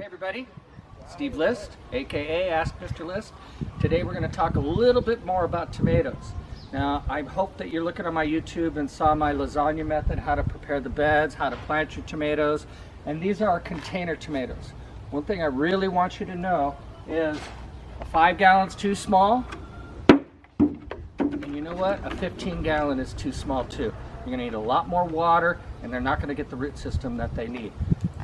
Hey everybody, Steve List, aka Ask Mr. List. Today we're going to talk a little bit more about tomatoes. Now I hope that you're looking on my YouTube and saw my lasagna method, how to prepare the beds, how to plant your tomatoes, and these are our container tomatoes. One thing I really want you to know is a 5 gallon's too small, and you know what, a 15 gallon is too small too. You're going to need a lot more water and they're not going to get the root system that they need.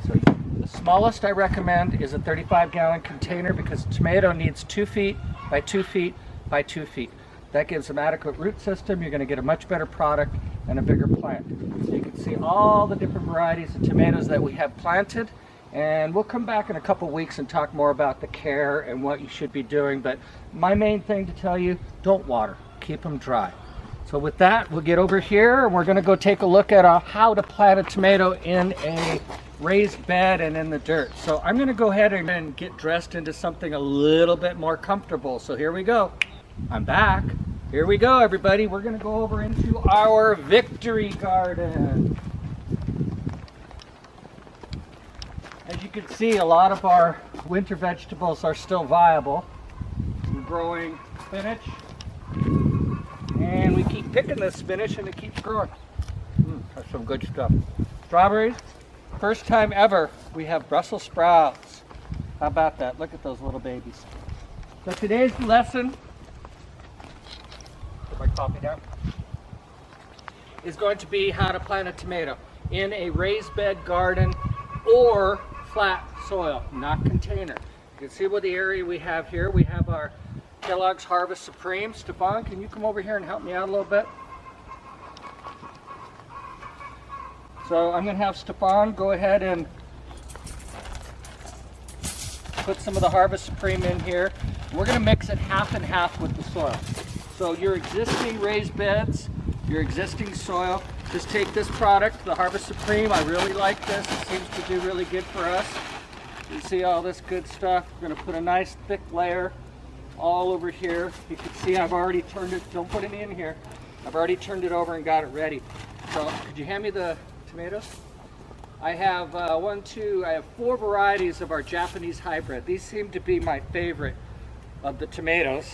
So the smallest I recommend is a 35 gallon container because tomato needs 2 feet by 2 feet by 2 feet. That gives them adequate root system. You're going to get a much better product and a bigger plant. So you can see all the different varieties of tomatoes that we have planted, and we'll come back in a couple weeks and talk more about the care and what you should be doing. But my main thing to tell you, don't water, keep them dry. So with that, we'll get over here and we're going to go take a look at how to plant a tomato in a raised bed and in the dirt. So I'm going to go ahead and get dressed into something a little bit more comfortable. So here we go. I'm back. Here we go, everybody. We're going to go over into our victory garden. As you can see, a lot of our winter vegetables are still viable. We're growing spinach, and we keep picking this spinach and it keeps growing. That's some good stuff. Strawberries. First time ever we have Brussels sprouts. How about that? Look at those little babies. So today's lesson, put my coffee down, is going to be how to plant a tomato in a raised bed garden or flat soil, not container. You can see what the area we have here. We have our Kellogg's Harvest Supreme. Stefan, can you come over here and help me out a little bit? So I'm going to have Stefan go ahead and put some of the Harvest Supreme in here. We're going to mix it half and half with the soil. So your existing raised beds, your existing soil, just take this product, the Harvest Supreme. I really like this. It seems to do really good for us. You see all this good stuff. We're going to put a nice thick layer all over here. You can see I've already turned it. Don't put any in here. I've already turned it over and got it ready. So could you hand me the tomatoes? I have I have 4 varieties of our Japanese hybrid. These seem to be my favorite of the tomatoes,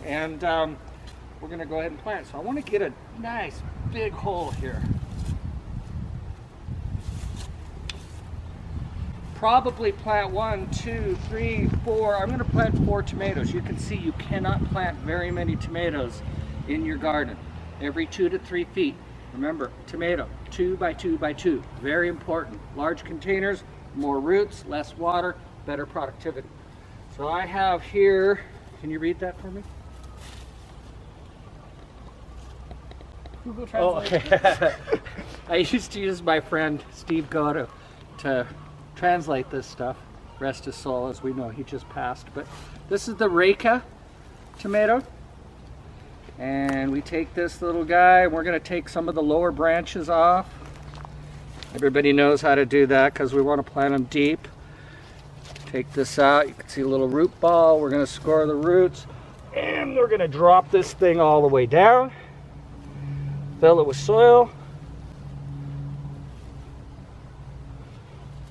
and we're going to go ahead and plant. So I want to get a nice big hole here. Probably plant 1, 2, 3, 4. I'm going to plant 4 tomatoes. You can see you cannot plant very many tomatoes in your garden. Every 2 to 3 feet. Remember, tomato, 2 by 2 by 2. Very important. Large containers, more roots, less water, better productivity. So I have here, can you read that for me? Google Translate. Oh, okay. I used to use my friend Steve Goto to translate this stuff. Rest his soul, as we know, he just passed. But this is the Reika tomato. And we take this little guy and we're going to take some of the lower branches off. Everybody knows how to do that because we want to plant them deep. Take this out. You can see a little root ball. We're going to score the roots and we're going to drop this thing all the way down. Fill it with soil.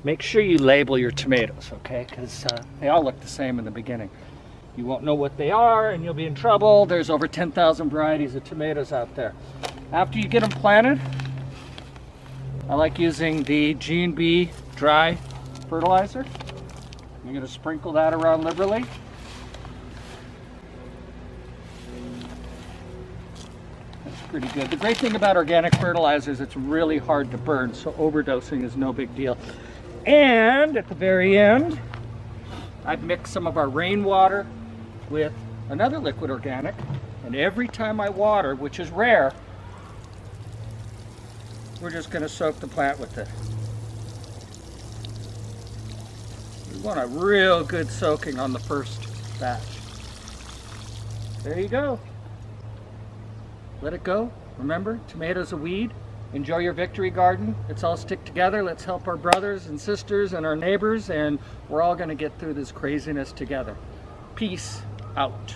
Make sure you label your tomatoes, okay? Because they all look the same in the beginning. You won't know what they are and you'll be in trouble. There's over 10,000 varieties of tomatoes out there. After you get them planted, I like using the G&B dry fertilizer. I'm going to sprinkle that around liberally. That's pretty good. The great thing about organic fertilizers, it's really hard to burn, so overdosing is no big deal. And at the very end, I've mixed some of our rainwater with another liquid organic, and every time I water, which is rare, we're just going to soak the plant with it. We want a real good soaking on the first batch. There you go. Let it go. Remember, tomatoes a weed. Enjoy your victory garden. Let's all stick together. Let's help our brothers and sisters and our neighbors, and we're all going to get through this craziness together. Peace out.